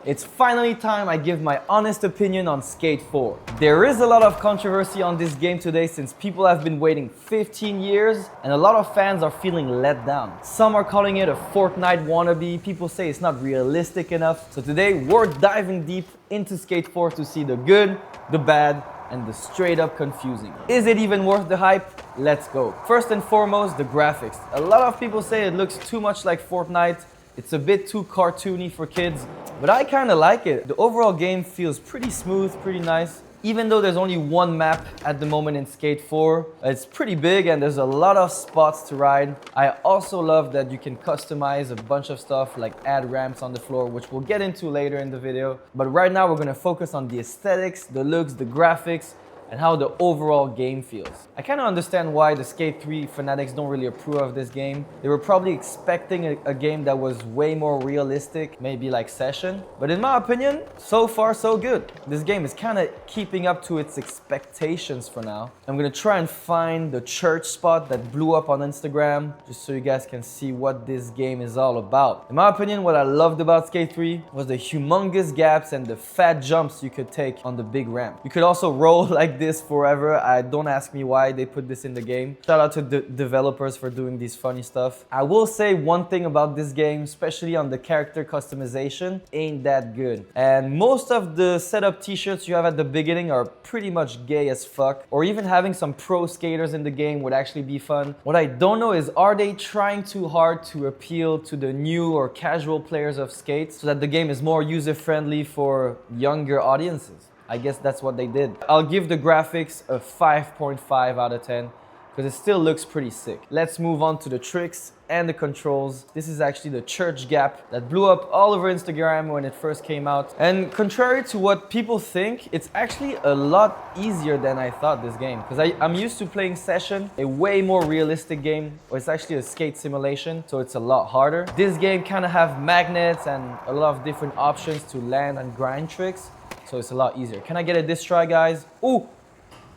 It's finally time I give my honest opinion on Skate 4. There is a lot of controversy on this game today since people have been waiting 15 years and a lot of fans are feeling let down. Some are calling it a Fortnite wannabe, people say it's not realistic enough. So today we're diving deep into Skate 4 to see the good, the bad, and the straight up confusing. Is it even worth the hype? Let's go. First and foremost, the graphics. A lot of people say it looks too much like Fortnite. It's a bit too cartoony for kids, but I kind of like it. The overall game feels pretty smooth, pretty nice. Even though there's only one map at the moment in Skate 4, it's pretty big and there's a lot of spots to ride. I also love that you can customize a bunch of stuff like add ramps on the floor, which we'll get into later in the video. But right now we're gonna focus on the aesthetics, the looks, the graphics, and how the overall game feels. I kind of understand why the Skate 3 fanatics don't really approve of this game. They were probably expecting a game that was way more realistic, maybe like Session. But in my opinion, so far so good. This game is kind of keeping up to its expectations for now. I'm gonna try and find the church spot that blew up on Instagram, just so you guys can see what this game is all about. In my opinion, what I loved about Skate 3 was the humongous gaps and the fat jumps you could take on the big ramp. You could also roll like this forever. Don't ask me why they put this in the game. Shout out to the developers for doing these funny stuff. I will say one thing about this game, especially on the character customization, ain't that good. And most of the setup t-shirts you have at the beginning are pretty much gay as fuck. Or even having some pro skaters in the game would actually be fun. What I don't know is, are they trying too hard to appeal to the new or casual players of skate so that the game is more user-friendly for younger audiences? I guess that's what they did. I'll give the graphics a 5.5 out of 10 because it still looks pretty sick. Let's move on to the tricks and the controls. This is actually the church gap that blew up all over Instagram when it first came out. And contrary to what people think, it's actually a lot easier than I thought this game. Because I'm used to playing Session, a way more realistic game. Or it's actually a skate simulation, so it's a lot harder. This game kind of have magnets and a lot of different options to land and grind tricks. So it's a lot easier. Can I get a diss try, guys? Ooh,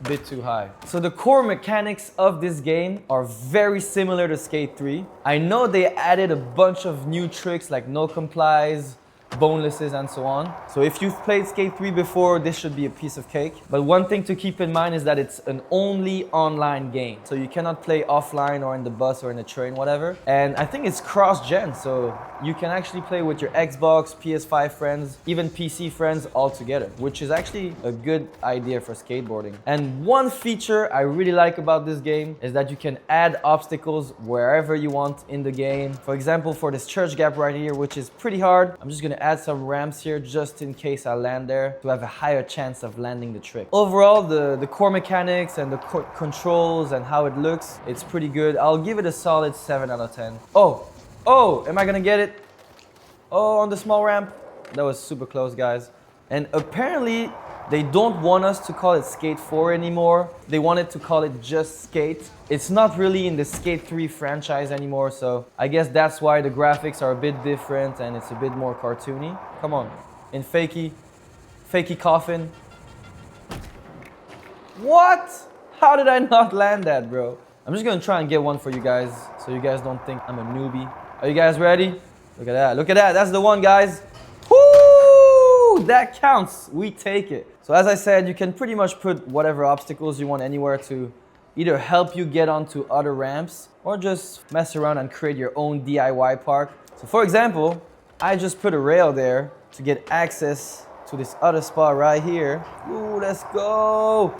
a bit too high. So the core mechanics of this game are very similar to Skate 3. I know they added a bunch of new tricks like no complies, bonelesses, and so on. So if you've played Skate 3 before, this should be a piece of cake. But one thing to keep in mind is that it's an only online game. So you cannot play offline or in the bus or in the train, whatever. And I think it's cross-gen, so you can actually play with your Xbox, PS5 friends, even PC friends all together, which is actually a good idea for skateboarding. And one feature I really like about this game is that you can add obstacles wherever you want in the game. For example, for this church gap right here, which is pretty hard, I'm just gonna add some ramps here just in case I land there to have a higher chance of landing the trick. Overall, the core mechanics and the controls and how it looks, it's pretty good. I'll give it a solid 7 out of 10. Oh, am I gonna get it? Oh, on the small ramp. That was super close, guys. And apparently, they don't want us to call it Skate 4 anymore. They wanted to call it just Skate. It's not really in the Skate 3 franchise anymore, so I guess that's why the graphics are a bit different and it's a bit more cartoony. Come on, in fakey coffin. What? How did I not land that, bro? I'm just gonna try and get one for you guys so you guys don't think I'm a newbie. Are you guys ready? Look at that, look at that. That's the one, guys. Woo! That counts. We take it. So as I said, you can pretty much put whatever obstacles you want anywhere to either help you get onto other ramps or just mess around and create your own DIY park. So for example, I just put a rail there to get access to this other spot right here. Ooh, let's go.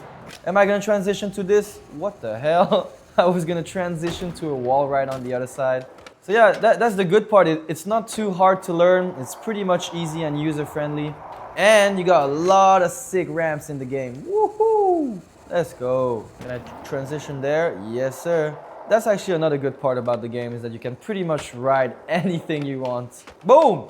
Am I gonna transition to this? What the hell? I was gonna transition to a wall right on the other side. So yeah, that's the good part. It's not too hard to learn. It's pretty much easy and user-friendly. And you got a lot of sick ramps in the game. Woohoo! Let's go. Can I transition there? Yes, sir. That's actually another good part about the game is that you can pretty much ride anything you want. Boom!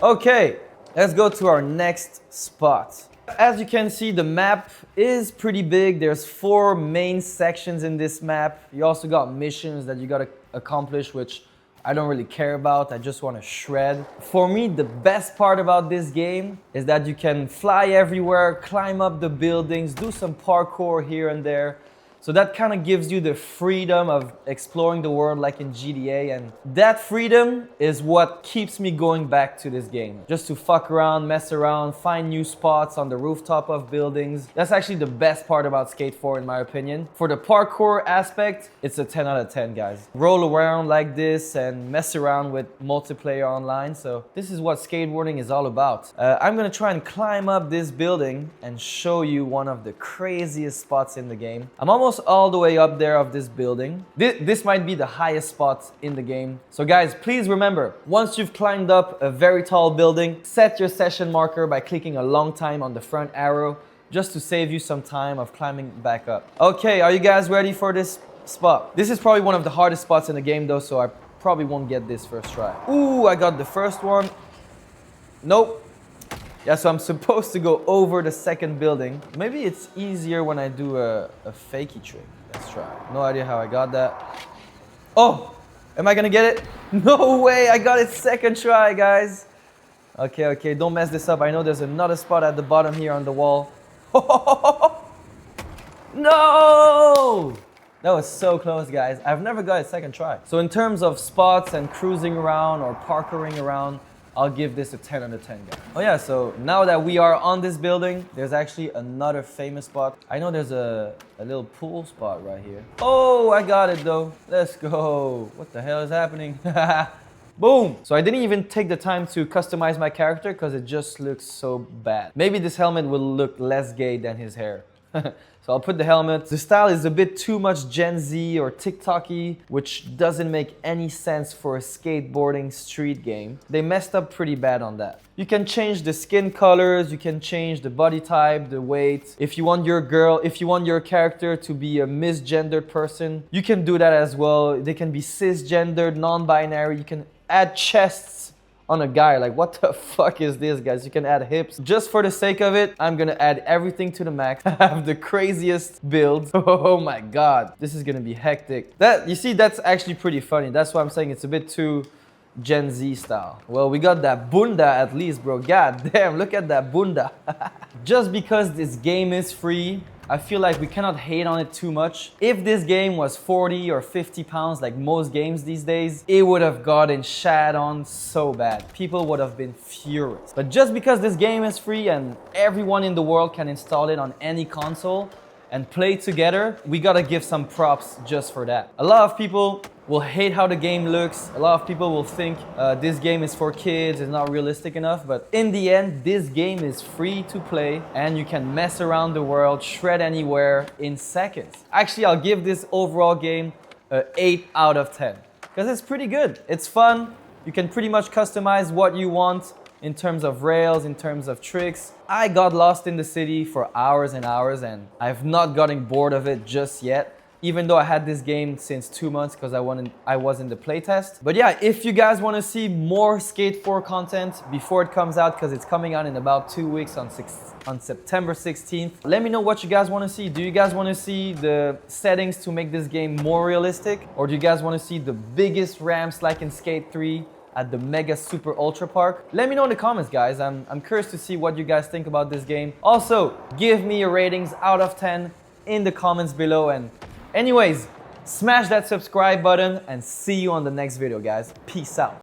Okay, let's go to our next spot. As you can see, the map is pretty big. There's 4 main sections in this map. You also got missions that you gotta accomplish, which I don't really care about. I just want to shred. For me, the best part about this game is that you can fly everywhere, climb up the buildings, do some parkour here and there. So that kind of gives you the freedom of exploring the world like in GTA, and that freedom is what keeps me going back to this game. Just to fuck around, mess around, find new spots on the rooftop of buildings. That's actually the best part about Skate 4 in my opinion. For the parkour aspect, it's a 10 out of 10, guys. Roll around like this and mess around with multiplayer online. So this is what skateboarding is all about. I'm gonna try and climb up this building and show you one of the craziest spots in the game. I'm almost all the way up there of this building. This might be the highest spot in the game. So guys, please remember, once you've climbed up a very tall building, set your session marker by clicking a long time on the front arrow, just to save you some time of climbing back up. Okay, are you guys ready for this spot? This is probably one of the hardest spots in the game though, so I probably won't get this first try. Ooh, I got the first one. Nope. Yeah, so I'm supposed to go over the second building. Maybe it's easier when I do a fakey trick. Let's try. No idea how I got that. Oh, am I gonna get it? No way, I got it second try, guys. Okay, don't mess this up. I know there's another spot at the bottom here on the wall. No! That was so close, guys. I've never got a second try. So in terms of spots and cruising around or parkouring around, I'll give this a 10 out of 10, guys. Oh yeah, so now that we are on this building, there's actually another famous spot. I know there's a little pool spot right here. Oh, I got it though. Let's go. What the hell is happening? Boom! So I didn't even take the time to customize my character because it just looks so bad. Maybe this helmet will look less gay than his hair. So I'll put the helmet. The style is a bit too much Gen Z or TikTok-y, which doesn't make any sense for a skateboarding street game. They messed up pretty bad on that. You can change the skin colors, you can change the body type, the weight. If you want your character to be a misgendered person, you can do that as well. They can be cisgendered, non-binary. You can add chests on a guy. Like, what the fuck is this, guys? You can add hips. Just for the sake of it, I'm gonna add everything to the max. I have the craziest build. Oh my god, this is gonna be hectic. You see, that's actually pretty funny. That's why I'm saying it's a bit too Gen Z style. Well, we got that bunda at least, bro. God damn, look at that bunda. Just because this game is free, I feel like we cannot hate on it too much. If this game was 40 or 50 pounds like most games these days, it would have gotten shat on so bad. People would have been furious. But just because this game is free and everyone in the world can install it on any console and play together, we gotta give some props just for that. A lot of people will hate how the game looks. A lot of people will think this game is for kids, it's not realistic enough, but in the end, this game is free to play and you can mess around the world, shred anywhere in seconds. Actually, I'll give this overall game an 8 out of 10 because it's pretty good. It's fun. You can pretty much customize what you want in terms of rails, in terms of tricks. I got lost in the city for hours and hours and I've not gotten bored of it just yet, even though I had this game since 2 months because I was in the playtest. But yeah, if you guys want to see more Skate 4 content before it comes out, because it's coming out in about 2 weeks on September 16th, let me know what you guys want to see. Do you guys want to see the settings to make this game more realistic? Or do you guys want to see the biggest ramps like in Skate 3? At the Mega Super Ultra Park? Let me know in the comments, guys. I'm curious to see what you guys think about this game. Also, give me your ratings out of 10 in the comments below. And anyways, smash that subscribe button and see you on the next video, guys. Peace out.